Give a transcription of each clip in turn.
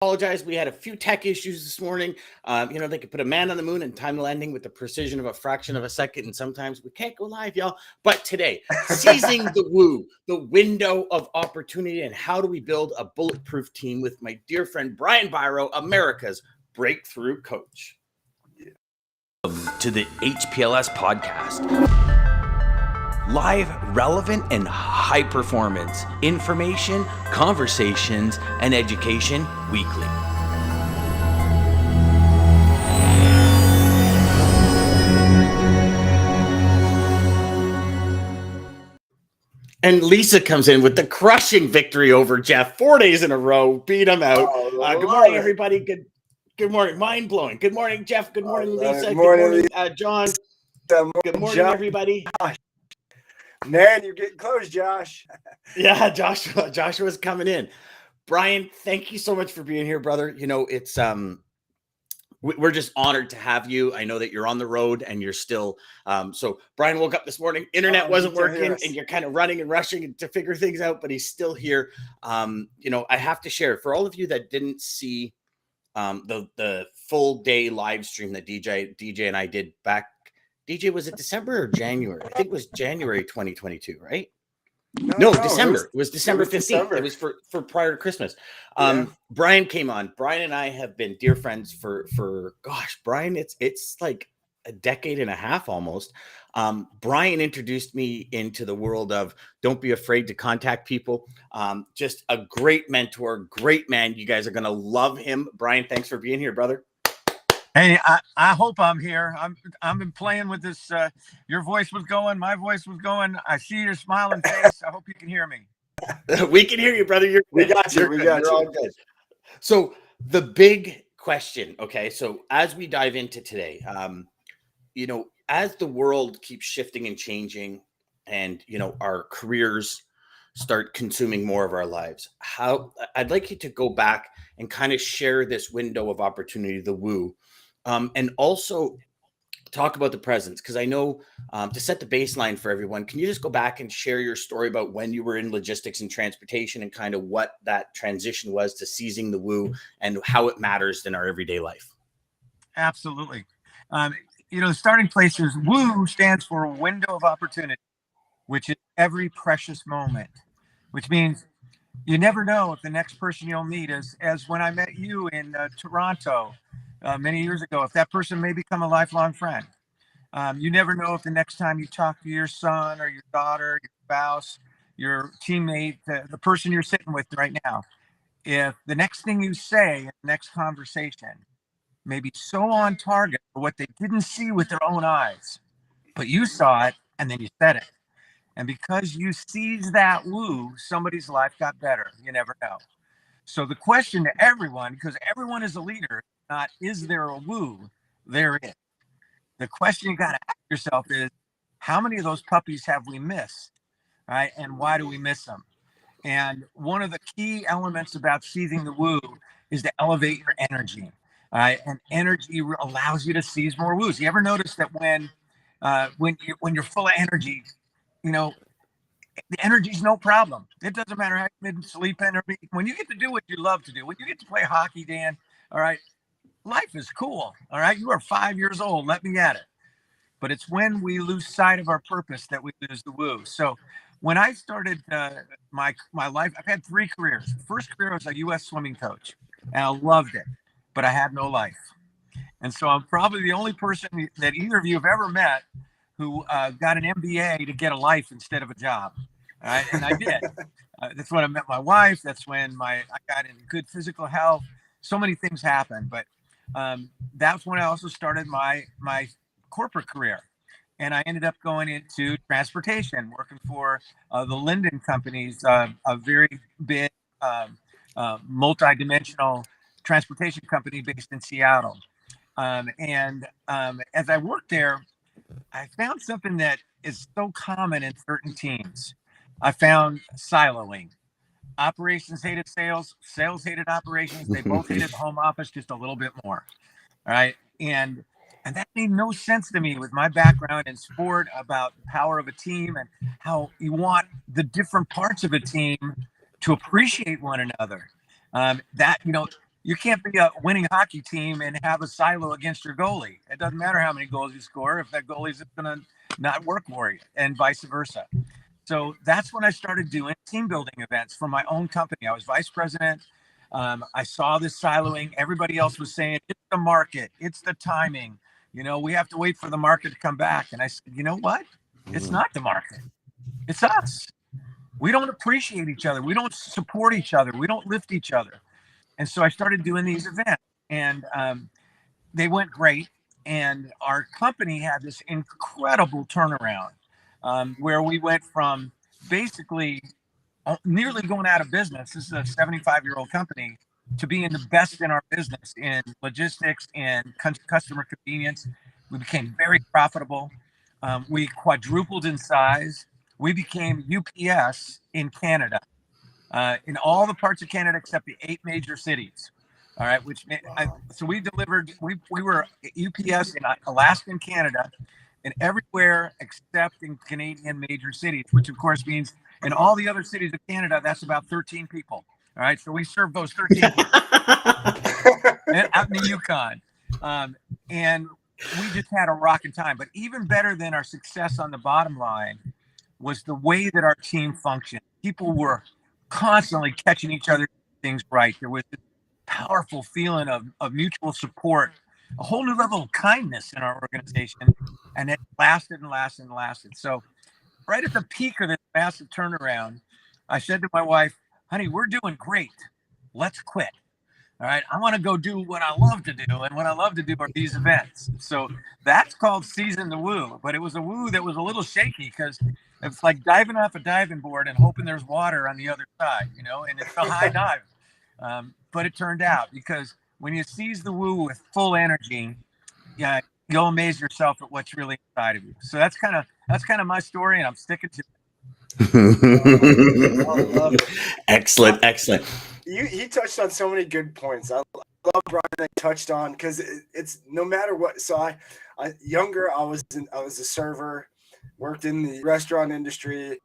Apologize. We had a few tech issues this morning. They could put a man on the moon and time the landing with the precision of a fraction of a second. And sometimes we can't go live, y'all. But today, seizing the woo, the window of opportunity, and how do we build a bulletproof team with my dear friend, Brian Biro, America's breakthrough coach. To the HPLS podcast. Live, relevant, and high performance information, conversations, and education weekly. And Lisa comes in with the crushing victory over Jeff. 4 days in a row, beat him out. Good morning, everybody. Good morning. Mind blowing. Good morning, Jeff. Good morning, Lisa. Good morning, John. Good morning, everybody. Man, you're getting close, Josh. Yeah, Joshua's coming in. Brian, thank you so much for being here, brother. You know, it's we're just honored to have you. I know that you're on the road and you're still so Brian woke up this morning, internet wasn't working, and you're kind of running and rushing to figure things out, but he's still here. I have to share for all of you that didn't see the full day live stream that DJ and I did back. DJ, was it December or January? I think it was January 2022, right? No, December. It was December 15th. It was for prior to Christmas. Brian came on. Brian and I have been dear friends for gosh, Brian, it's like a decade and a half almost. Brian introduced me into the world of don't be afraid to contact people. Just a great mentor, great man. You guys are going to love him. Brian, thanks for being here, brother. Hey, I hope I'm here. I've been playing with this. Your voice was going, my voice was going. I see your smiling face. I hope you can hear me. We can hear you, brother. We got you. You're all good. So the big question, okay, so as we dive into today, as the world keeps shifting and changing and, our careers start consuming more of our lives, I'd like you to go back and kind of share this window of opportunity, the woo, and also talk about the presence, because I know to set the baseline for everyone, can you just go back and share your story about when you were in logistics and transportation and kind of what that transition was to seizing the woo and how it matters in our everyday life? Absolutely. The starting place is woo stands for window of opportunity, which is every precious moment, which means you never know if the next person you'll meet as when I met you in Toronto many years ago, if that person may become a lifelong friend. You never know if the next time you talk to your son or your daughter, your spouse, your teammate, the person you're sitting with right now, if the next thing you say in the next conversation may be so on target for what they didn't see with their own eyes, but you saw it and then you said it. And because you seized that woo, somebody's life got better. You never know. So the question to everyone, because everyone is a leader, not is there a woo? There is. The question you got to ask yourself is, how many of those puppies have we missed? Right? And why do we miss them? And one of the key elements about seizing the woo is to elevate your energy. Right? And energy allows you to seize more woos. You ever notice that when you're full of energy, the energy's no problem. It doesn't matter how you've been sleeping or when you get to do what you love to do, when you get to play hockey, Dan, all right, life is cool. All right. You are 5 years old. Let me at it. But it's when we lose sight of our purpose that we lose the woo. So when I started my life, I've had 3 careers. The first career was a U.S. swimming coach, and I loved it, but I had no life. And so I'm probably the only person that either of you have ever met who got an MBA to get a life instead of a job. All right? And I did. That's when I met my wife. That's when I got in good physical health. So many things happened. But that's when I also started my corporate career. And I ended up going into transportation, working for the Linden companies, a very big multi-dimensional transportation company based in Seattle. As I worked there, I found something that is so common in certain teams. I found siloing. Operations hated sales, sales hated operations. They both hated the home office just a little bit more. All right. And that made no sense to me with my background in sport about the power of a team and how you want the different parts of a team to appreciate one another. You can't be a winning hockey team and have a silo against your goalie. It doesn't matter how many goals you score if that goalie's going to not work for you, and vice versa. So that's when I started doing team building events for my own company. I was vice president. I saw this siloing. Everybody else was saying, it's the market, it's the timing. We have to wait for the market to come back. And I said, you know what? It's not the market. It's us. We don't appreciate each other. We don't support each other. We don't lift each other. And so I started doing these events, and they went great. And our company had this incredible turnaround where we went from basically nearly going out of business. This is a 75-year-old company, to being the best in our business in logistics and customer convenience. We became very profitable. We quadrupled in size. We became UPS in Canada, in all the parts of Canada except the 8 major cities. All right, so we delivered. We were UPS in Alaska and Canada, and everywhere except in Canadian major cities, which of course means in all the other cities of Canada, that's about 13 people. All right, so we served those 13 people out in the Yukon, and we just had a rocking time. But even better than our success on the bottom line was the way that our team functioned. People were constantly catching each other things right. There was this powerful feeling of mutual support, a whole new level of kindness in our organization, and it lasted and lasted and lasted. So right at the peak of this massive turnaround, I said to my wife, honey, we're doing great. Let's quit. All right. I want to go do what I love to do. And what I love to do are these events. So that's called Season the Woo. But it was a woo that was a little shaky, because it's like diving off a diving board and hoping there's water on the other side, and it's a high dive. But it turned out, because when you seize the woo with full energy, yeah, you'll amaze yourself at what's really inside of you. So that's kind of my story, and I'm sticking to it. Excellent. He touched on so many good points. I love Brian that touched on, because it's no matter what. So I was a server, worked in the restaurant industry,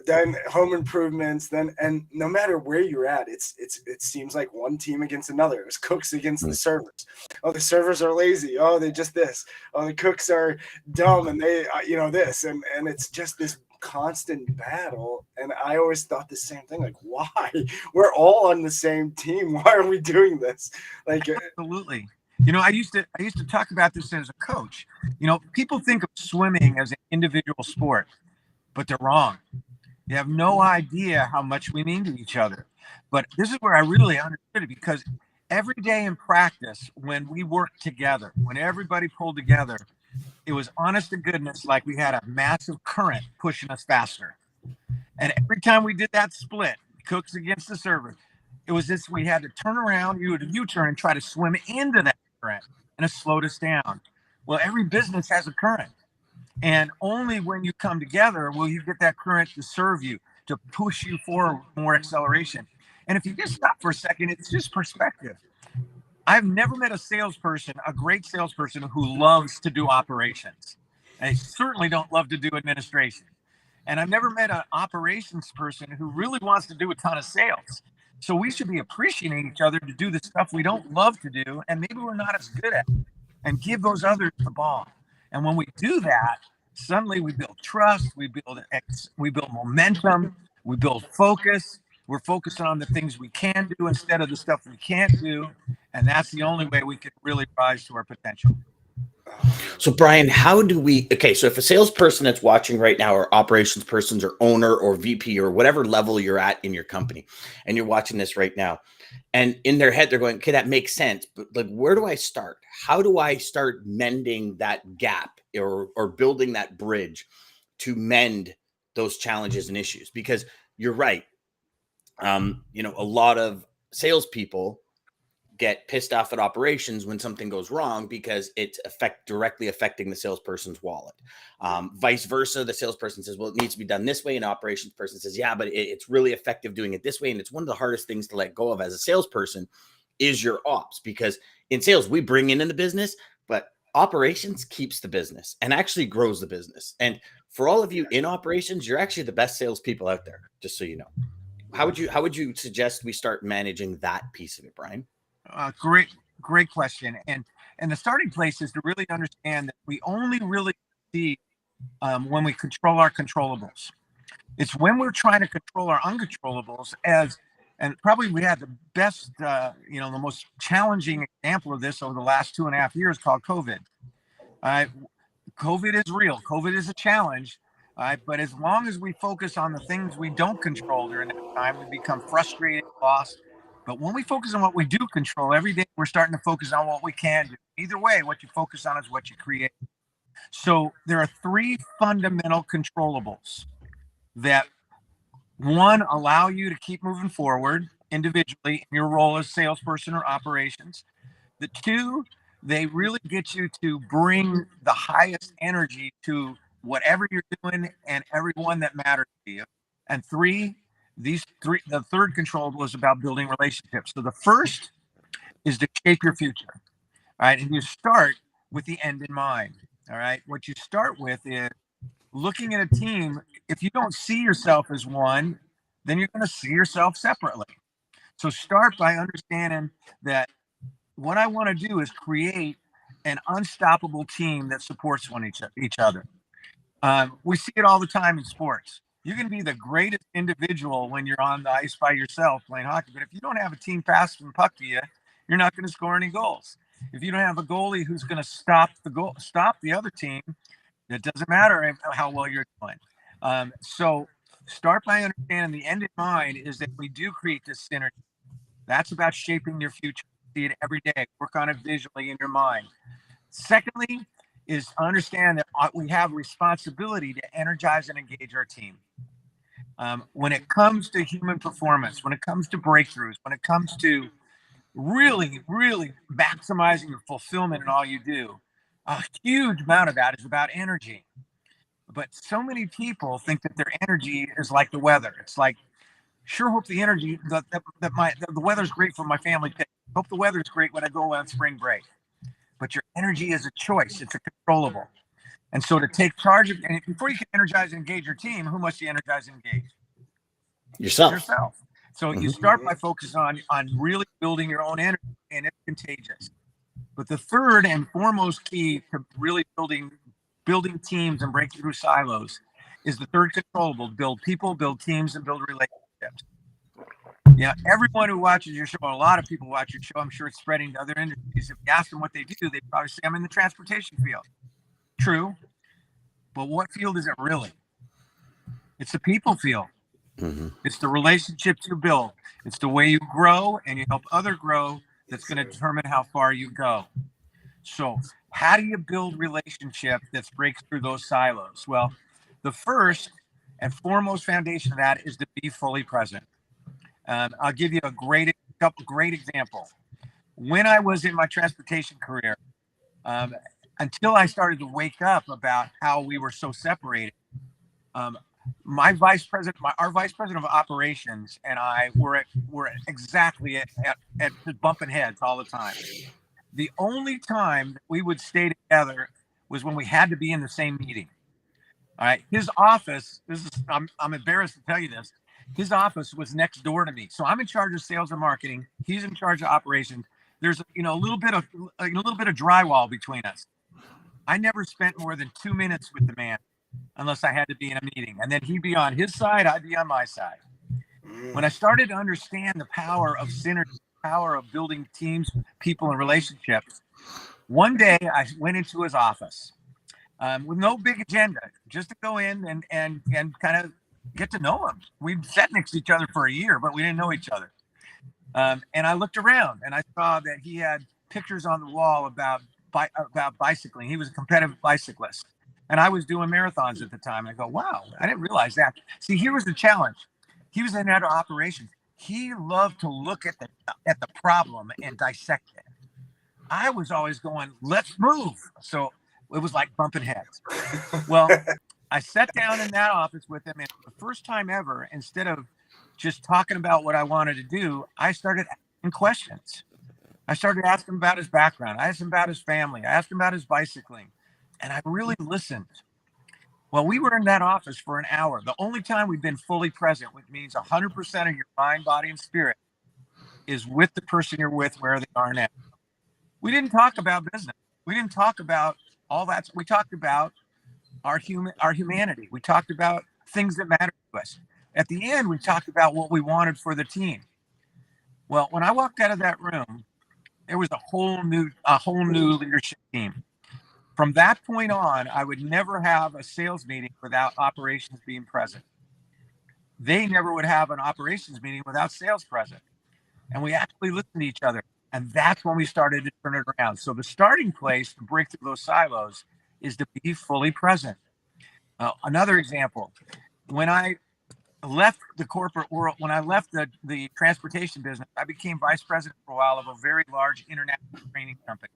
done home improvements, and no matter where you're at, it seems like one team against another. It was cooks against the servers. Oh, the servers are lazy. Oh, they just this. Oh, the cooks are dumb, and they this, and it's just this constant battle. And I always thought the same thing, like, why? We're all on the same team. Why are we doing this? Like, absolutely. I used to talk about this as a coach. People think of swimming as an individual sport, but they're wrong. They have no idea how much we mean to each other. But this is where I really understood it, because every day in practice, when we worked together, when everybody pulled together, it was honest to goodness like we had a massive current pushing us faster. And every time we did that split, cooks against the servers, it was this: we had to turn around, you would U-turn and try to swim into that current, and it slowed us down. Well, every business has a current, and only when you come together will you get that current to serve you, to push you forward with more acceleration. And if you just stop for a second, it's just perspective. I've never met a great salesperson who loves to do operations. I certainly don't love to do administration. And I've never met an operations person who really wants to do a ton of sales. So we should be appreciating each other to do the stuff we don't love to do, and maybe we're not as good at, and give those others the ball. And when we do that, suddenly we build trust, we build momentum, we build focus. We're focusing on the things we can do instead of the stuff we can't do. And that's the only way we can really rise to our potential. So Brian, so if a salesperson that's watching right now, or operations persons, or owner, or VP, or whatever level you're at in your company, and you're watching this right now, and in their head, they're going, okay, that makes sense, but like, where do I start? How do I start mending that gap, or building that bridge to mend those challenges and issues? Because you're right. A lot of salespeople get pissed off at operations when something goes wrong, because it's directly affecting the salesperson's wallet. Vice versa, the salesperson says, well, it needs to be done this way, and operations person says, yeah, but it's really effective doing it this way. And it's one of the hardest things to let go of as a salesperson is your ops, because in sales, we bring in the business, but operations keeps the business and actually grows the business. And for all of you in operations, you're actually the best salespeople out there, just so you know. How would you suggest we start managing that piece of it, Brian? Great question. And the starting place is to really understand that we only really see when we control our controllables. It's when we're trying to control our uncontrollables and probably we had the best, the most challenging example of this over the last 2.5 years called COVID. COVID is real. COVID is a challenge. But as long as we focus on the things we don't control during that time, we become frustrated, lost. But when we focus on what we do control every day, we're starting to focus on what we can do. Either way, what you focus on is what you create. So there are 3 fundamental controllables that, one, allow you to keep moving forward individually in your role as salesperson or operations. The 2, they really get you to bring the highest energy to whatever you're doing and everyone that matters to you. And 3, the third controllable is about building relationships. So the first is to shape your future. All right. And you start with the end in mind. All right. What you start with is looking at a team. If you don't see yourself as one, then you're going to see yourself separately. So start by understanding that what I want to do is create an unstoppable team that supports each other. We see it all the time in sports. You can be the greatest individual when you're on the ice by yourself playing hockey, but if you don't have a team passing the puck to you, you're not going to score any goals. If you don't have a goalie who's going to stop the other team, it doesn't matter how well you're doing. So start by understanding the end in mind is that we do create this synergy. That's about shaping your future. See it every day. Work on it visually in your mind. Secondly, is understand that we have responsibility to energize and engage our team. When it comes to human performance, when it comes to breakthroughs, when it comes to really, really maximizing your fulfillment in all you do, a huge amount of that is about energy. But so many people think that their energy is like the weather. It's like, sure, hope the energy the weather's great for my family. Hope the weather's great when I go on spring break. But your energy is a choice. It's a controllable. And so to take charge of, and before you can energize and engage your team, who must you energize and engage? Yourself. So you start by focusing on really building your own energy, and it's contagious. But the third and foremost key to really building teams and breaking through silos is the third controllable: build people, build teams, and build relationships. Yeah, everyone who watches your show, a lot of people watch your show, I'm sure it's spreading to other industries. If you ask them what they do, they probably say, I'm in the transportation field. True. But what field is it really? It's the people field. Mm-hmm. It's the relationships you build. It's the way you grow and you help others grow that's going to determine how far you go. So how do you build relationship that breaks through those silos? Well, the first and foremost foundation of that is to be fully present. I'll give you a couple great examples. When I was in my transportation career, until I started to wake up about how we were so separated, our vice president of operations and I were exactly at bumping heads all the time. The only time that we would stay together was when we had to be in the same meeting. All right, his office. I'm embarrassed to tell you this. His office was next door to me, so I'm in charge of sales and marketing. He's in charge of operations. There's a little bit of drywall between us. I never spent more than 2 minutes with the man, unless I had to be in a meeting, and then he'd be on his side, I'd be on my side. When I started to understand the power of synergy, the power of building teams, people, and relationships, one day I went into his office with no big agenda, just to go in and kind of get to know him. We'd sat next to each other for a year, but we didn't know each other. And I looked around and I saw that he had pictures on the wall about bicycling. He was a competitive bicyclist. And I was doing marathons at the time. I go, wow, I didn't realize that. See, here was the challenge. He was in out of operations. He loved to look at the problem and dissect it. I was always going, let's move. So it was like bumping heads. Well, I sat down in that office with him, and for the first time ever, instead of just talking about what I wanted to do, I started asking questions. I started asking about his background. I asked him about his family. I asked him about his bicycling. And I really listened. Well, we were in that office for an hour. The only time we've been fully present, which means 100% of your mind, body, and spirit is with the person you're with where they are now. We didn't talk about business. We didn't talk about all that. We talked about our humanity. We talked about things that matter to us. At the end, we talked about what we wanted for the team. Well, when I walked out of that room, there was a whole new leadership team. From that point on, I would never have a sales meeting without operations being present. They never would have an operations meeting without sales present. And we actually listened to each other. And that's when we started to turn it around. So the starting place to break through those silos is to be fully present. Another example, when I left the corporate world, when I left the transportation business, I became vice president for a while of a very large international training company.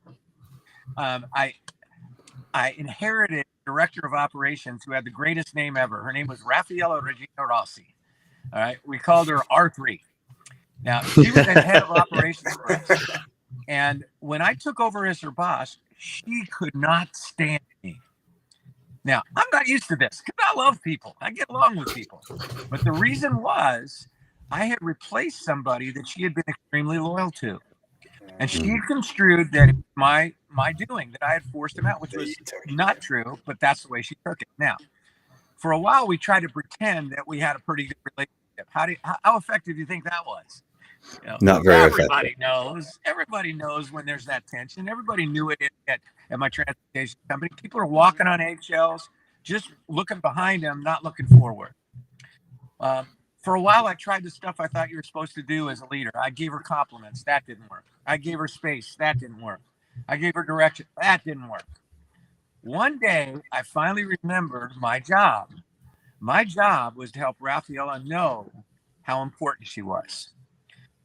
I inherited a director of operations who had the greatest name ever. Her name was Raffaella Regina Rossi. All right, we called her R3. Now, she was the head of operations for us. And when I took over as her boss, she could not stand me. Now, I'm not used to this because I love people. I get along with people. But the reason was I had replaced somebody that she had been extremely loyal to. And she construed that it was my doing, that I had forced him out, which was not true, but that's the way she took it. Now, for a while, we tried to pretend that we had a pretty good relationship. How effective do you think that was? You know, Not very everybody knows. Everybody knows when there's that tension. Everybody knew it at my transportation company. People are walking on eggshells, just looking behind them, not looking forward. For a while, I tried the stuff I thought you were supposed to do as a leader. I gave her compliments. That didn't work. I gave her space. That didn't work. I gave her direction. That didn't work. One day, I finally remembered my job. My job was to help Raffaella know how important she was.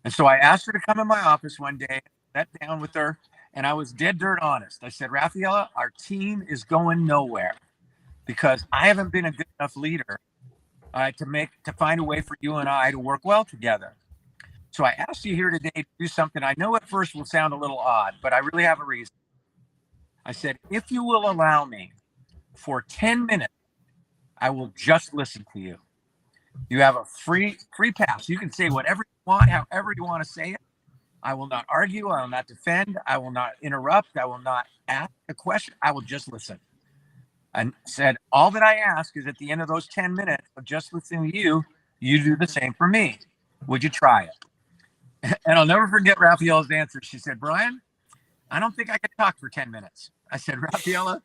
And so I asked her to come in my office one day, sat down with her, and I was dead dirt honest. I said, Raffaella, our team is going nowhere because I haven't been a good enough leader to find a way for you and I to work well together. So I asked you here today to do something I know at first will sound a little odd, but I really have a reason. I said, if you will allow me for 10 minutes, I will just listen to you. You have a free pass. You can say whatever you want, however you want to say it. I will not argue. I will not defend. I will not interrupt. I will not ask a question. I will just listen. And said, all that I ask is at the end of those 10 minutes of just listening to you, you do the same for me. Would you try it? And I'll never forget Raffaella's answer. She said, Brian, I don't think I could talk for 10 minutes. I said, Raffaella,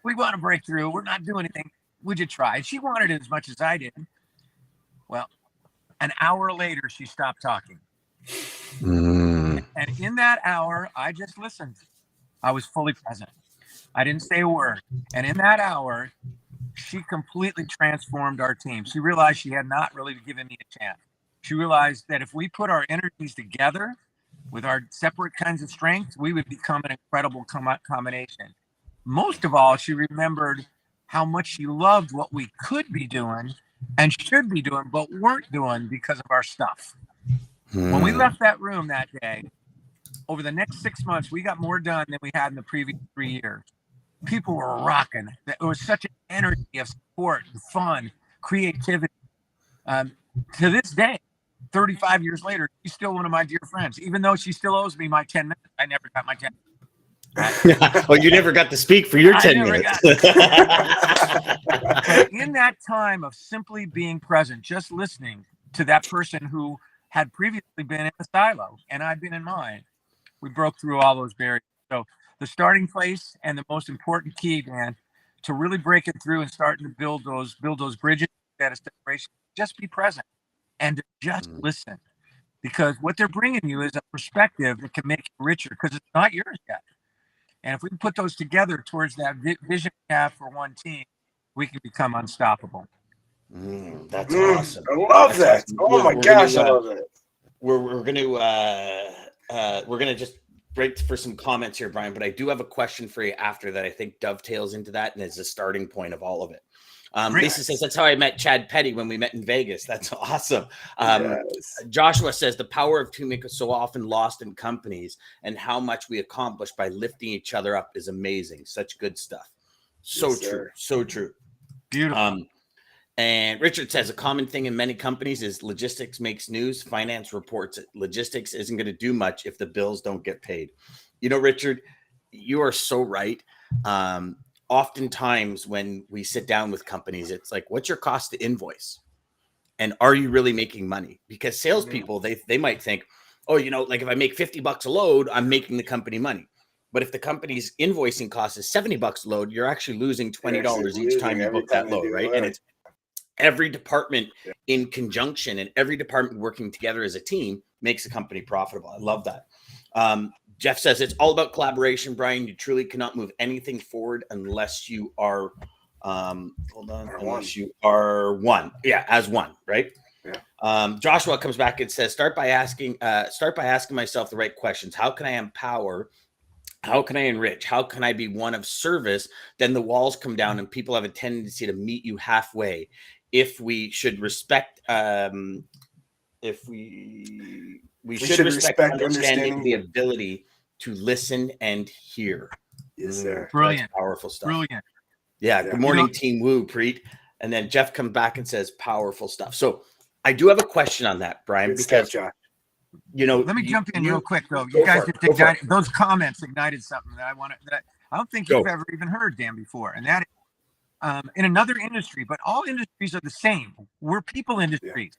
we want to break through. We're not doing anything. Would you try? And she wanted it as much as I did. Well, an hour later, she stopped talking. And in that hour, I just listened. I was fully present. I didn't say a word. And in that hour, she completely transformed our team. She realized she had not really given me a chance. She realized that if we put our energies together with our separate kinds of strengths, we would become an incredible combination. Most of all, she remembered how much she loved what we could be doing and should be doing, but weren't doing because of our stuff. When we left that room that day, over the next 6 months, we got more done than we had in the previous 3 years. People were rocking. It was such an energy of support and fun, creativity. To this day, 35 years later, she's still one of my dear friends. Even though she still owes me my 10 minutes, I never got my 10 minutes. Well, you never got to speak for your 10 minutes. But in that time of simply being present, just listening to that person who had previously been in a silo and I'd been in mine, we broke through all those barriers. So the starting place and the most important key, Dan, to really breaking through and starting to build those bridges that is separation, just be present and just listen. Because what they're bringing you is a perspective that can make it richer because it's not yours yet. And if we can put those together towards that vision we have for one team, we can become unstoppable. That's awesome. I love that. Awesome. Oh my gosh, I love it. We're gonna just break for some comments here, Brian. But I do have a question for you after that. I think dovetails into that and is the starting point of all of it. Lisa says that's how I met Chad Petty when we met in Vegas. That's awesome. Yes. Joshua says the power of teammates is so often lost in companies, and how much we accomplish by lifting each other up is amazing. Such good stuff. So Yes, true. sir. So true. Beautiful. And Richard says a common thing in many companies is logistics makes news. Finance reports it. Logistics isn't going to do much if the bills don't get paid. You know, Richard, you are so right. Oftentimes when we sit down with companies, it's like, what's your cost to invoice? And are you really making money? Because salespeople, they might think, oh, you know, like if I make $50 a load, I'm making the company money. But if the company's invoicing cost is $70 a load, you're actually losing $20 each time you book that load, right? And it's every department in conjunction and every department working together as a team makes a company profitable. I love that. Jeff says it's all about collaboration, Brian. You truly cannot move anything forward unless you are unless you are one. Yeah, as one, right? Yeah. Joshua comes back and says, start by asking myself the right questions. How can I empower? How can I enrich? How can I be one of service? Then the walls come down and people have a tendency to meet you halfway. If we should respect, if we should respect understanding the ability to listen and hear. Yes, sir. Brilliant. That's powerful stuff. Brilliant. Yeah. Good morning, Team Woo, Preet. And then Jeff comes back and says powerful stuff. So I do have a question on that, Brian, because you know, let me jump in real quick though. You guys just ignited those comments, ignited something that I don't think you've ever even heard, Dan, before. And that is in another industry, but all industries are the same. We're people industries.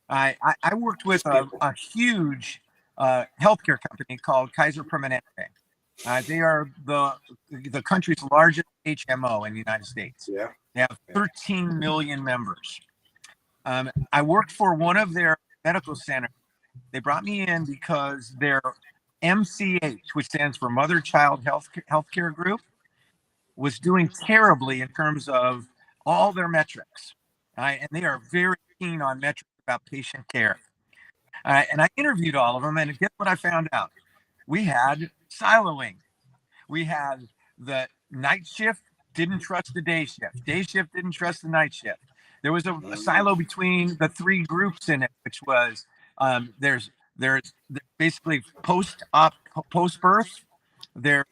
I worked with a huge healthcare company called Kaiser Permanente. They are the country's largest HMO in the United States. Yeah. They have 13 million members. I worked for one of their medical centers. They brought me in because their MCH, which stands for Mother Child Healthcare Group, was doing terribly in terms of all their metrics. And they are very keen on metrics about patient care. And I interviewed all of them, and guess what I found out? We had siloing. We had the night shift didn't trust the day shift. Day shift didn't trust the night shift. There was a silo between the three groups in it, which was there's basically post-birth, there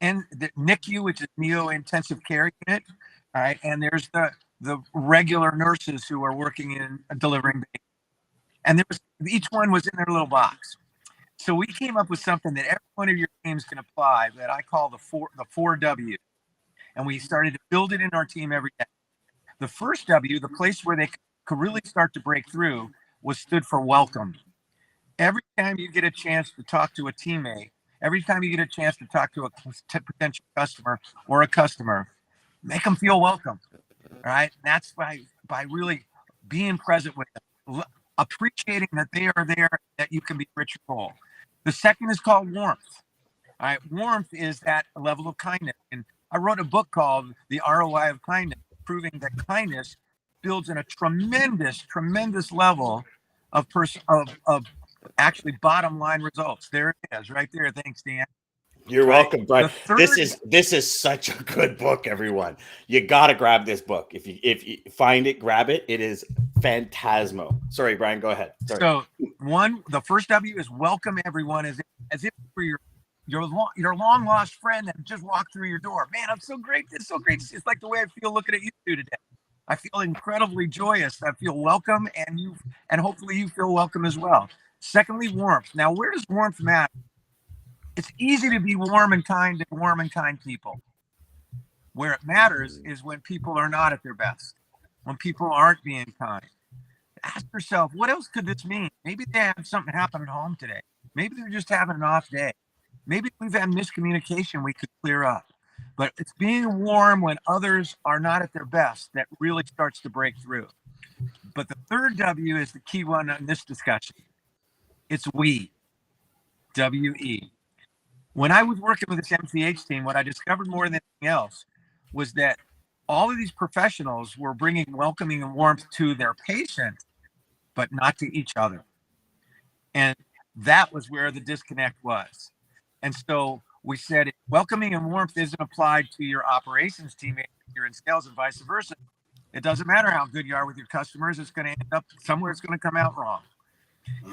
and the NICU, which is neo intensive care unit, all right, and there's the regular nurses who are working in delivering babies. And there was each one was in their little box. So we came up with something that every one of your teams can apply that I call the four W. And we started to build it in our team every day. The first W, the place where they could really start to break through, was stood for welcome. Every time you get a chance to talk to a teammate, every time you get a chance to talk to a potential customer or a customer, make them feel welcome. All right. And that's by really being present with them, appreciating that they are there, that you can be rich and full. The second is called warmth. All right. Warmth is that level of kindness. And I wrote a book called The ROI of Kindness, proving that kindness builds in a tremendous level of actually bottom line results. There it is, right there. Thanks, Dan. You're welcome, Brian. This is such a good book, everyone. You gotta grab this book. If you find it, grab it. It is phantasmo. Sorry, Brian, go ahead. Sorry. So the first W is welcome everyone as if for your long lost friend that just walked through your door. Man, I'm so great. It's so great. It's like the way I feel looking at you two today. I feel incredibly joyous. I feel welcome, and hopefully you feel welcome as well. Secondly, warmth. Now, where does warmth matter? It's easy to be warm and kind to warm and kind people. Where it matters is when people are not at their best, when people aren't being kind. Ask yourself, what else could this mean? Maybe they had something happen at home today. Maybe they're just having an off day. Maybe we've had miscommunication we could clear up. But it's being warm when others are not at their best that really starts to break through. But the third W is the key one in this discussion. It's we, W-E. When I was working with this MCH team, what I discovered more than anything else was that all of these professionals were bringing welcoming and warmth to their patients, but not to each other. And that was where the disconnect was. And so we said welcoming and warmth isn't applied to your operations teammate if you're in sales and vice versa. It doesn't matter how good you are with your customers. It's going to end up somewhere. It's going to come out wrong.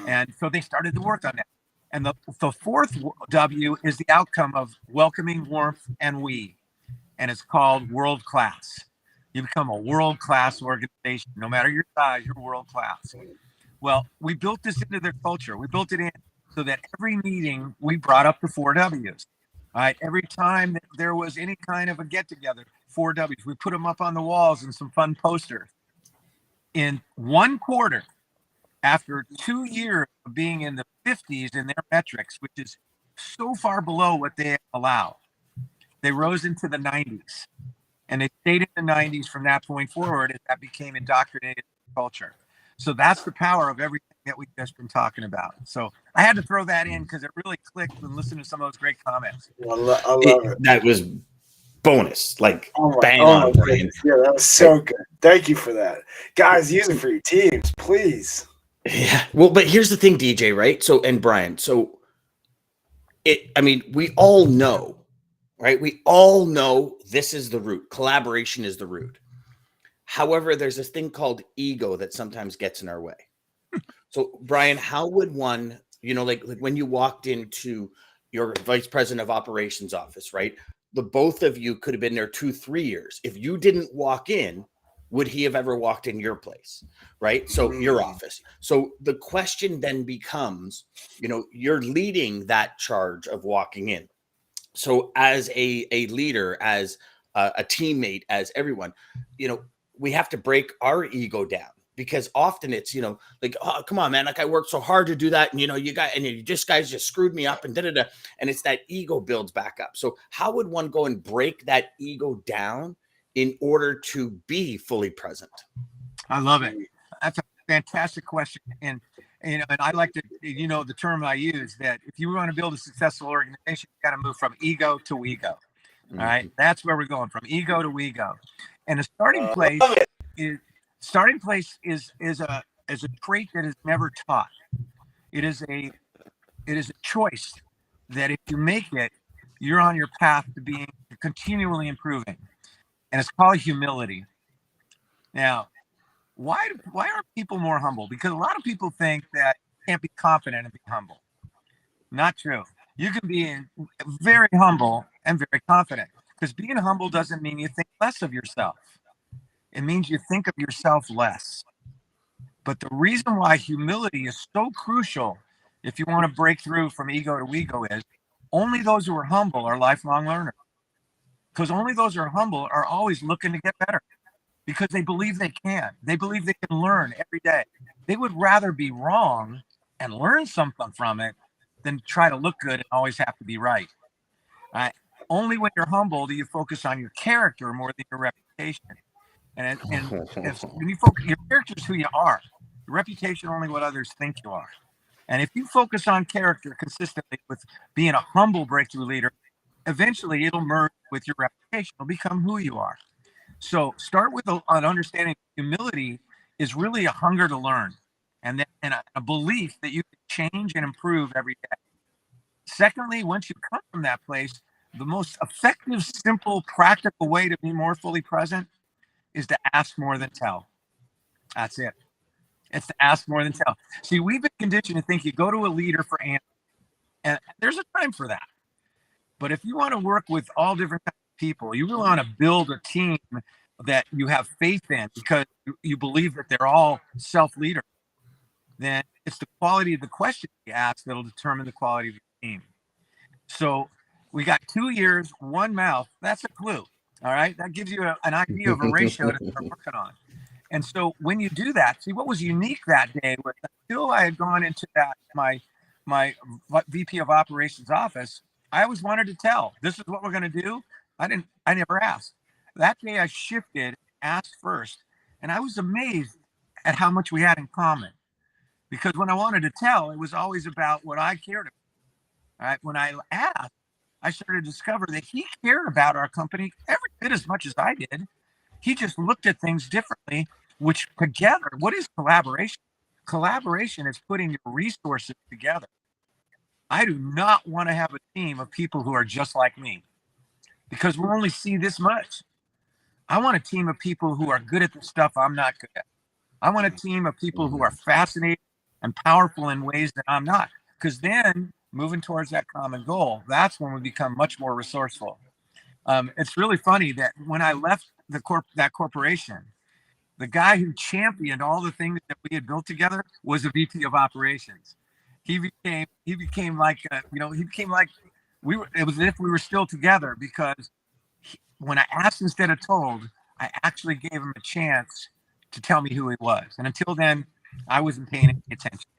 And so they started to work on that. And the fourth W is the outcome of welcoming, warmth, and we. And it's called world class. You become a world-class organization. No matter your size, you're world-class. Well, we built this into their culture. We built it in so that every meeting we brought up the 4 Ws. All right. Every time that there was any kind of a get-together, 4 Ws, we put them up on the walls and some fun posters. In 1 quarter, after 2 years of being in the 50s in their metrics, which is so far below what they allow, they rose into the 90s. And they stayed in the 90s from that point forward as that became indoctrinated culture. So that's the power of everything that we've just been talking about. So I had to throw that in because it really clicked when listening to some of those great comments. I love it. That was bonus, like bang oh on, my Brian. goodness. Yeah, that was so good. Thank you for that. Guys, use it for your teams, please. Yeah. Well, but here's the thing, DJ, right? So, and Brian, so I mean, we all know, right? We all know this is the root. Collaboration is the root. However, there's this thing called ego that sometimes gets in our way. So, Brian, how would one, like when you walked into your vice president of operations office, right? The both of you could have been there 2-3 years. If you didn't walk in, would he have ever walked in your place, right? So your office. So the question then becomes, you're leading that charge of walking in. So as a leader, as a teammate, as everyone, we have to break our ego down, because often it's, like, oh, come on, man, like I worked so hard to do that. And, you guys just screwed me up and da-da-da. And it's that ego builds back up. So how would one go and break that ego down in order to be fully present? I love it. That's a fantastic question. And I like to, the term I use, that if you want to build a successful organization, you got to move from ego to WEGO. All right. That's where we're going, from ego to WEGO. And a starting place is a trait that is never taught. It is a choice that if you make it, you're on your path to being continually improving. And it's called humility. Now, why are people more humble? Because a lot of people think that you can't be confident and be humble. Not true. You can be very humble and very confident, because being humble doesn't mean you think less of yourself. It means you think of yourself less. But the reason why humility is so crucial, if you want to break through from ego to WEGO, is only those who are humble are lifelong learners. Because only those who are humble are always looking to get better, because they believe they can. They believe they can learn every day. They would rather be wrong and learn something from it than try to look good and always have to be right. Only when you're humble do you focus on your character more than your reputation. And when you focus, your character is who you are. Your reputation only what others think you are. And if you focus on character consistently with being a humble breakthrough leader, eventually it'll merge with your reputation. It'll become who you are. So start with an understanding humility is really a hunger to learn, and a belief that you can change and improve every day. Secondly, once you come from that place, the most effective, simple, practical way to be more fully present is to ask more than tell. That's it. It's to ask more than tell. See, we've been conditioned to think you go to a leader for answers, and there's a time for that. But if you want to work with all different kinds of people, you really want to build a team that you have faith in because you believe that they're all self-leaders, then it's the quality of the question you ask that'll determine the quality of your team. So we got 2 ears, one mouth. That's a clue. All right. That gives you an idea of a ratio to start working on. And so when you do that, see what was unique that day was until I had gone into that, my VP of operations office, I always wanted to tell, this is what we're going to do. I never asked. That day I shifted, asked first, and I was amazed at how much we had in common. Because when I wanted to tell, it was always about what I cared about. All right. When I asked, I started to discover that he cared about our company every bit as much as I did. He just looked at things differently, which together, what is collaboration? Collaboration is putting your resources together. I do not want to have a team of people who are just like me, because we'll only see this much. I want a team of people who are good at the stuff I'm not good at. I want a team of people who are fascinating and powerful in ways that I'm not, because then moving towards that common goal, that's when we become much more resourceful. It's really funny that when I left that corporation, the guy who championed all the things that we had built together was a VP of operations. He became like, he became like it was as if we were still together, because when I asked instead of told, I actually gave him a chance to tell me who he was. And until then, I wasn't paying any attention.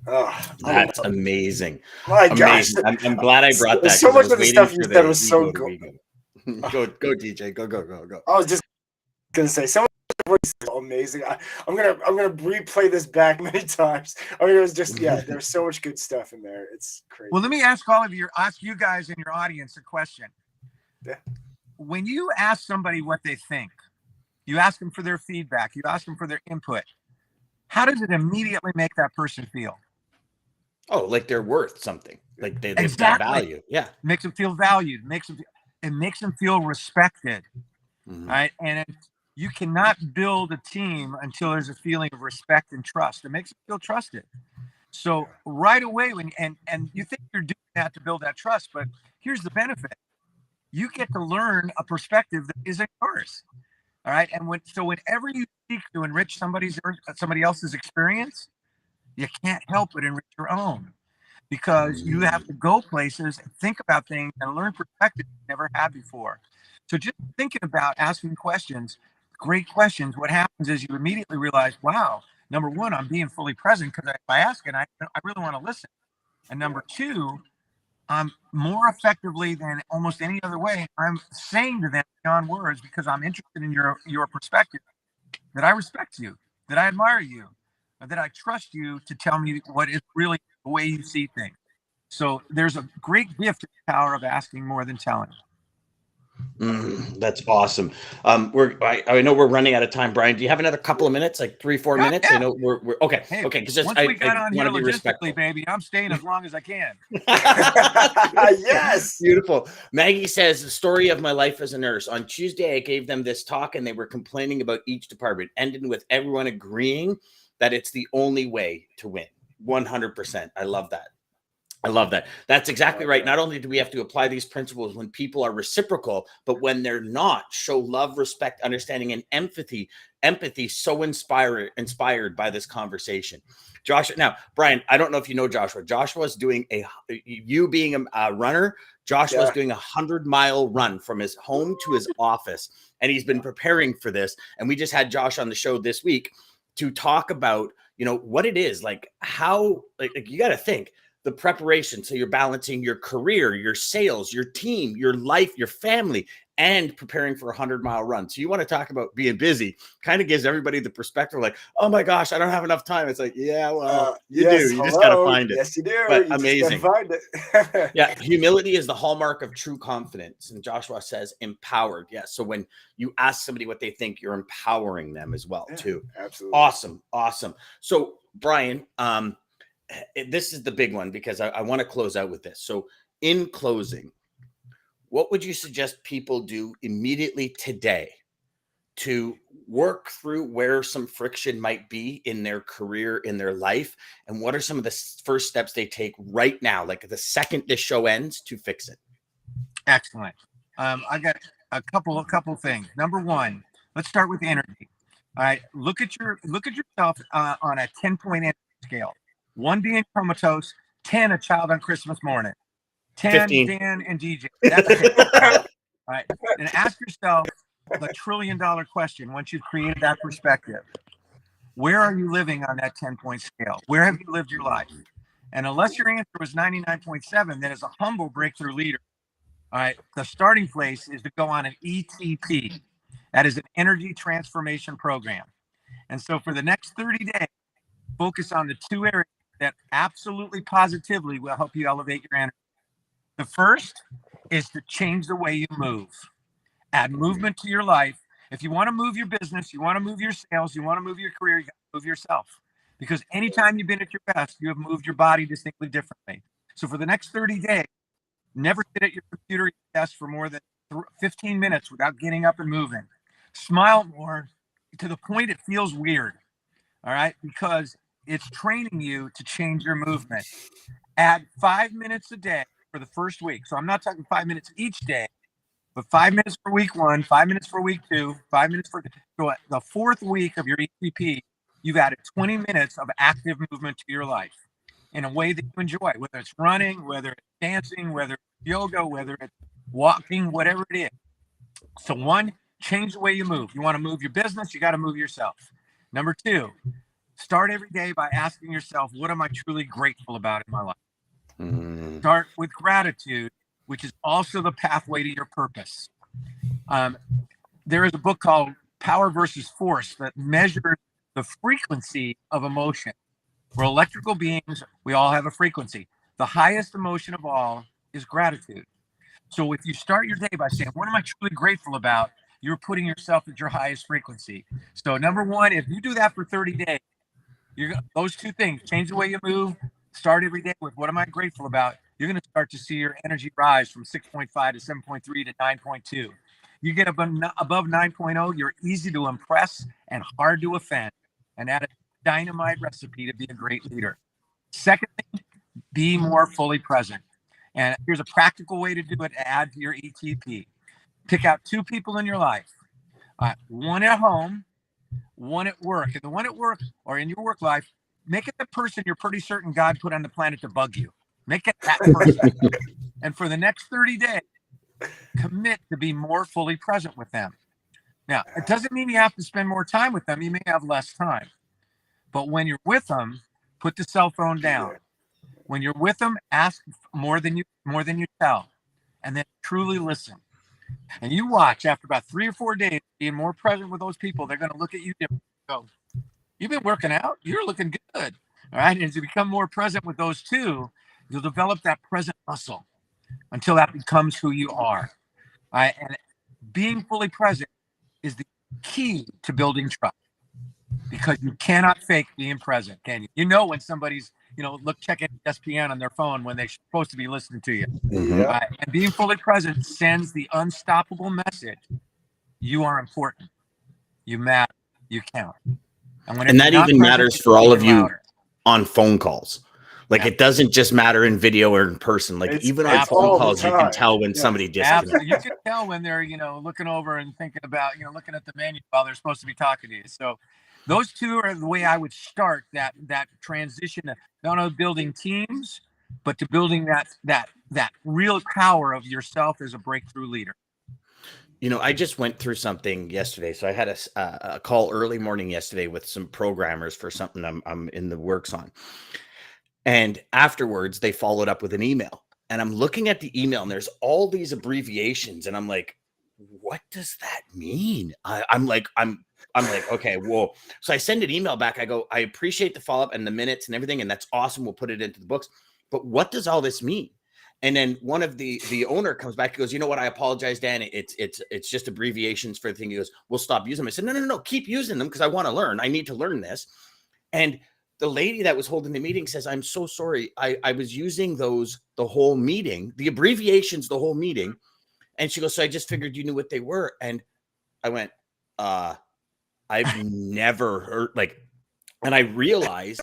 Oh, That's amazing. My amazing. gosh. I'm glad I brought that. So 'cause I much was of the waiting stuff you for said was so ego to good. ego. Go, DJ. Go. I was just gonna say, so much of what you said was amazing. I'm gonna replay this back many times. I mean, it was just, yeah, there's so much good stuff in there. It's crazy. Well, let me ask you guys in your audience a question. Yeah. When you ask somebody what they think, you ask them for their feedback, you ask them for their input, how does it immediately make that person feel? Oh, like they're worth something. Like they've got Exactly. value. Yeah. Makes them feel valued. It makes them feel respected. Right. And you cannot build a team until there's a feeling of respect and trust. It makes them feel trusted. So right away, and you think you're doing that to build that trust, but here's the benefit: you get to learn a perspective that isn't yours. All right. And whenever you seek to enrich somebody else's experience, you can't help but enrich your own, because you have to go places and think about things and learn perspectives you never had before. So just thinking about asking questions, great questions, what happens is you immediately realize, wow, number one, I'm being fully present, because if I ask it, I really want to listen. And number two, I'm more effectively than almost any other way, I'm saying to them beyond words, because I'm interested in your perspective, that I respect you, that I admire you, that I trust you to tell me what is really the way you see things. So there's a great gift in the power of asking more than telling. That's awesome. I know we're running out of time, Brian. Do you have another couple of minutes, like 3-4 minutes? Yeah. I know we're okay. Hey, Okay, because once we got on here logistically, baby, I'm staying as long as I can. Yes. Beautiful. Maggie says, the story of my life as a nurse. On Tuesday, I gave them this talk and they were complaining about each department, ending with everyone agreeing that it's the only way to win. 100%. I love that. I love that. That's exactly right. Not only do we have to apply these principles when people are reciprocal, but when they're not, show love, respect, understanding, and empathy. Empathy, so inspired by this conversation. Joshua, now, Brian, I don't know if you know Joshua. Joshua's doing you being a runner, Joshua's doing 100-mile run from his home to his office. And he's been preparing for this. And we just had Josh on the show this week to talk about, what it is, like how, like you got to think, the preparation. So you're balancing your career, your sales, your team, your life, your family, and preparing for a 100-mile run. So you want to talk about being busy, kind of gives everybody the perspective like, oh my gosh, I don't have enough time. It's like, yeah, well, you do. You just got to find it. Yes, you do. But you amazing. Just gotta find it. Yeah. Humility is the hallmark of true confidence. And Joshua says empowered. Yeah. So when you ask somebody what they think, you're empowering them as well, too. Absolutely. Awesome. So Brian, this is the big one, because I want to close out with this. So in closing, what would you suggest people do immediately today to work through where some friction might be in their career, in their life? And what are some of the first steps they take right now, like the second this show ends, to fix it? Excellent. I got a couple things. Number one, let's start with energy. All right. Look at yourself on a 10-point energy scale. 1 being comatose, 10 a child on Christmas morning, 10 15. Dan and DJ. That's it. All right. And ask yourself the $1 trillion question once you've created that perspective. Where are you living on that 10-point scale? Where have you lived your life? And unless your answer was 99.7, then as a humble breakthrough leader, all right, the starting place is to go on an ETP. That is an energy transformation program. And so for the next 30 days, focus on the 2 areas that absolutely positively will help you elevate your energy. The first is to change the way you move. Add movement to your life. If you want to move your business, you want to move your sales, you want to move your career, you got to move yourself. Because anytime you've been at your best, you have moved your body distinctly differently. So for the next 30 days, never sit at your computer desk for more than 15 minutes without getting up and moving. Smile more to the point it feels weird. All right, because it's training you to change your movement. Add 5 minutes a day for the first week. So I'm not talking 5 minutes each day, but 5 minutes for week 1, 5 minutes for week 2, 5 minutes for so the 4th week of your ETP, you've added 20 minutes of active movement to your life in a way that you enjoy, whether it's running, whether it's dancing, whether it's yoga, whether it's walking, whatever it is. So 1, change the way you move. You want to move your business, you got to move yourself. Number 2, start every day by asking yourself, what am I truly grateful about in my life? Start with gratitude, which is also the pathway to your purpose. There is a book called Power versus Force that measures the frequency of emotion. We're electrical beings. We all have a frequency. The highest emotion of all is gratitude. So if you start your day by saying, what am I truly grateful about? You're putting yourself at your highest frequency. So number 1, if you do that for 30 days, those 2 things, change the way you move, start every day with what am I grateful about? You're going to start to see your energy rise from 6.5 to 7.3 to 9.2. You get above 9.0, you're easy to impress and hard to offend. And that is a dynamite recipe to be a great leader. Second thing, be more fully present. And here's a practical way to do it to add to your ETP. Pick out 2 people in your life, 1 at home, 1 at work. And the one at work or in your work life, make it the person you're pretty certain God put on the planet to bug you. Make it that person. And for the next 30 days, commit to be more fully present with them. Now, it doesn't mean you have to spend more time with them. You may have less time. But when you're with them, put the cell phone down. When you're with them, ask more than you tell. And then truly listen. And you watch, after about 3 or 4 days, being more present with those people, they're going to look at you differently and go, you've been working out? You're looking good. All right. And as you become more present with those 2, you'll develop that present muscle until that becomes who you are. All right. And being fully present is the key to building trust, because you cannot fake being present, can you? You know when somebody's, checking ESPN on their phone when they're supposed to be listening to you. And being fully present sends the unstoppable message: you are important, you matter, you count. And that even matters for all of you on phone calls. Like it doesn't just matter in video or in person. Like even on phone calls, you can tell when somebody disconnects. You can tell when they're, looking over and thinking about, looking at the menu while they're supposed to be talking to you. So those 2 are the way I would start that transition to not only building teams, but to building that real power of yourself as a breakthrough leader. I just went through something yesterday. So I had a call early morning yesterday with some programmers for something I'm in the works on. And afterwards, they followed up with an email. And I'm looking at the email, and there's all these abbreviations. And I'm like, what does that mean? I'm like, okay, whoa. So I send an email back. I go, I appreciate the follow-up and the minutes and everything. And that's awesome. We'll put it into the books. But what does all this mean? And then one of the owner comes back and goes, you know what? I apologize, Dan. It's just abbreviations for the thing. He goes, we'll stop using them. I said, no. Keep using them because I want to learn. I need to learn this. And the lady that was holding the meeting says, I'm so sorry. I was using those the whole meeting, the abbreviations, the whole meeting. And she goes, so I just figured you knew what they were. And I went, I've never heard and I realized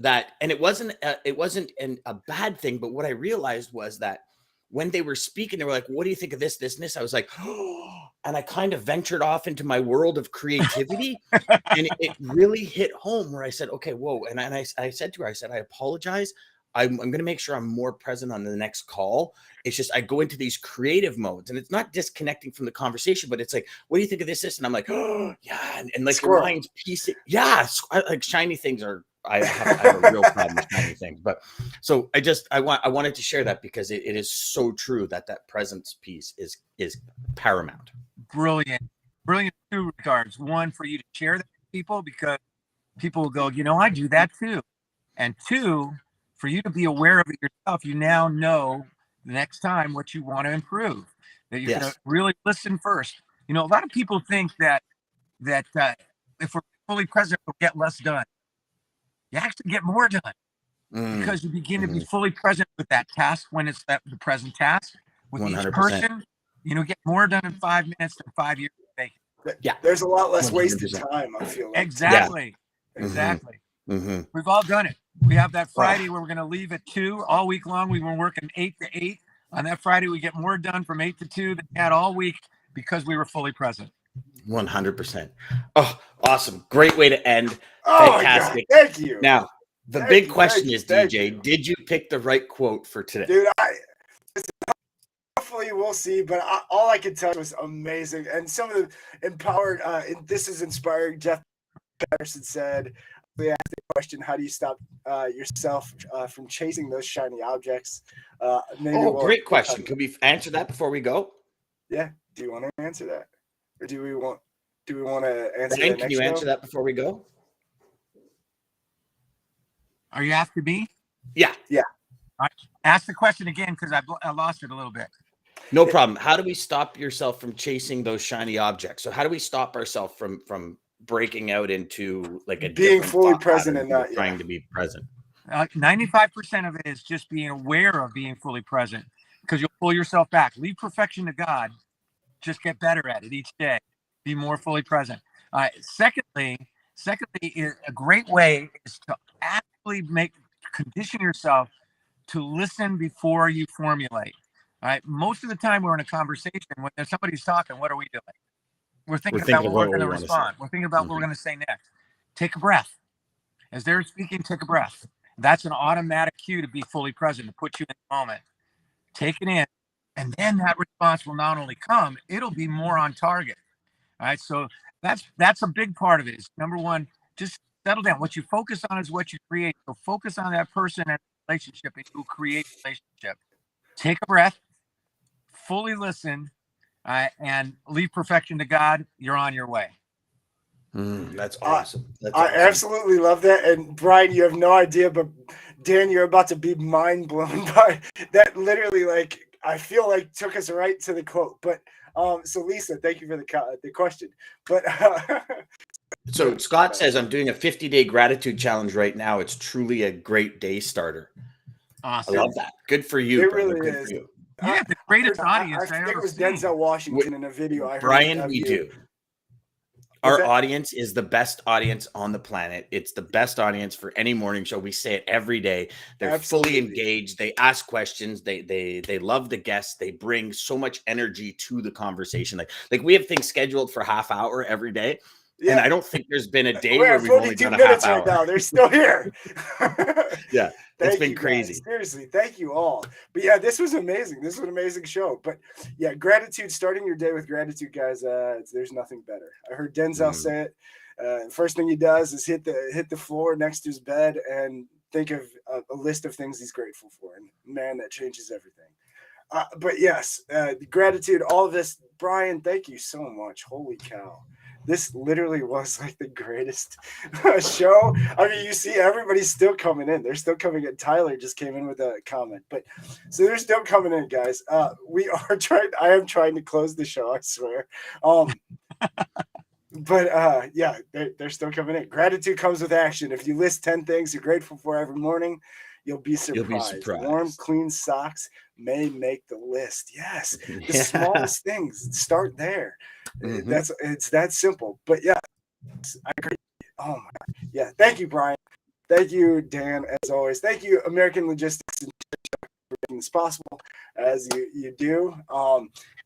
that, and it wasn't a bad thing, but what I realized was that when they were speaking, they were like, what do you think of this, this, and this? I was like, oh, and I kind of ventured off into my world of creativity. And it really hit home where I said, okay, whoa. And I said to her, I apologize. I'm going to make sure I'm more present on the next call. It's just, I go into these creative modes, and it's not disconnecting from the conversation, but it's like, what do you think of this? And I'm like, oh yeah. And like your mind's piecing. Yeah. Like shiny things I have a real problem with shiny things. But so I wanted to share that because it is so true that presence piece is paramount. Brilliant in 2 regards. 1, for you to share that with people, because people will go, I do that too. And 2, for you to be aware of it yourself. You now know the next time what you want to improve, that you're going to really listen first. A lot of people think that if we're fully present, we'll get less done. You actually get more done because you begin to be fully present with that task when it's the present task. With 100%. Each person, get more done in 5 minutes than 5 years. Yeah, there's a lot less wasted time, I feel like. Exactly. We've all done it. We have that Friday where we're going to leave at 2 all week long. We've been working 8 to 8. On that Friday, we get more done from 8 to 2 than we had all week because we were fully present. 100%. Oh, awesome. Great way to end. Oh Fantastic. my God, thank you. Now, the Thank big you, question thank is, you, thank DJ, you. did you pick the right quote for today? Dude, hopefully we'll see, but all I could tell you was amazing. And some of the empowered, this is inspiring. Jeff Patterson said, they asked the question, how do you stop yourself from chasing those shiny objects? Great question. Can we answer that before we go? Yeah. Do you want to answer that? Or do we want to answer Brian, that can you answer that before we go? Are you asking me? Yeah. Yeah. All right. Ask the question again because I lost it a little bit. No problem. How do we stop yourself from chasing those shiny objects? So how do we stop ourselves from breaking out into like a being different fully thought present pattern and not trying to be present? 95% of it is just being aware of being fully present, because you'll pull yourself back. Leave perfection to God. Just get better at it each day. Be more fully present. Secondly, a great way is to actually condition yourself to listen before you formulate. All right. Most of the time we're in a conversation when somebody's talking, what are we doing? We're thinking about what we're going to respond. We're thinking about what we're going to say next. Take a breath. As they're speaking, take a breath. That's an automatic cue to be fully present, to put you in the moment. Take it in, and then that response will not only come, it'll be more on target. All right. So that's a big part of it. Is number one, just settle down. What you focus on is what you create. So focus on that person and relationship, and you'll create relationship. Take a breath, fully listen, and leave perfection to God. You're on your way. That's awesome. I absolutely love that. And Brian, you have no idea, but Dan, you're about to be mind blown by that. Literally, like, I feel like took us right to the quote. But so Lisa, thank you for the question. But so Scott says, I'm doing a 50-day gratitude challenge right now. It's truly a great day starter. Awesome. I love that. Good for you. It brother. really Good is. for you. Yeah, the greatest audience I I think ever it was seen. Denzel Washington in a video I heard. Brian, we do. What's Our that? audience is the best audience on the planet. It's the best audience for any morning show. We say it every day. They're Absolutely. fully engaged. They ask questions. They love the guests. They bring so much energy to the conversation. Like we have things scheduled for half hour every day. Yeah. And I don't think there's been a day We're where at we've only 42 done a minutes half right hour. now. They're still here. Yeah, it's been you crazy. Guys. Seriously, thank you all. But yeah, this was amazing. This was an amazing show. But yeah, gratitude, starting your day with gratitude, guys. There's nothing better. I heard Denzel say it. First thing he does is hit the floor next to his bed and think of a list of things he's grateful for. And man, that changes everything. But yes, gratitude, all of this. Brian, thank you so much. Holy cow. This literally was like the greatest show. I mean, you see everybody's still coming in. They're still coming in. Tyler just came in with a comment. But so they're still coming in, guys. I am trying to close the show, I swear. But yeah, they're still coming in. Gratitude comes with action. If you list 10 things you're grateful for every morning, you'll be surprised. Warm, clean socks may make the list. Yes, the smallest things. Start there. It's that simple. But yeah, I agree. Oh my God. Yeah. Thank you, Brian. Thank you, Dan, as always. Thank you, American Logistics, for making this possible as you do.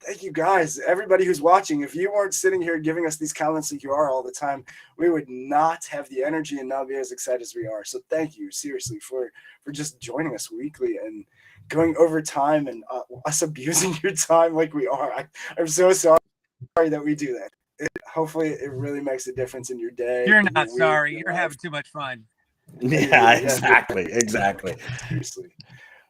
Thank you, guys. Everybody who's watching, if you weren't sitting here giving us these comments like you are all the time, we would not have the energy and not be as excited as we are. So thank you, seriously, for just joining us weekly and going over time and us abusing your time like we are. I'm so sorry that we do that. Hopefully it really makes a difference in your day. You're not sorry. You're having too much fun. Yeah, exactly. Seriously.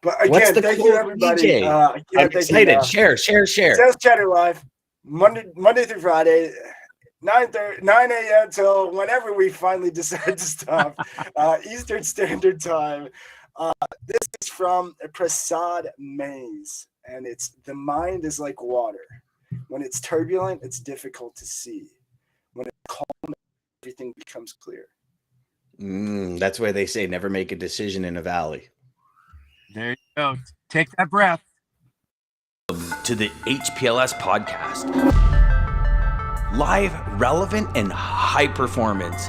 But again, thank you, everybody. I'm excited. Share. Sales Chatter Live, Monday through Friday, 9 a.m. till whenever we finally decide to stop, Eastern Standard Time. This is from Prasad Mays, and it's the mind is like water. When it's turbulent, it's difficult to see. When it's calm, everything becomes clear. That's why they say never make a decision in a valley. There you go. Take that breath. To the HPLS podcast. Live, relevant, and high performance.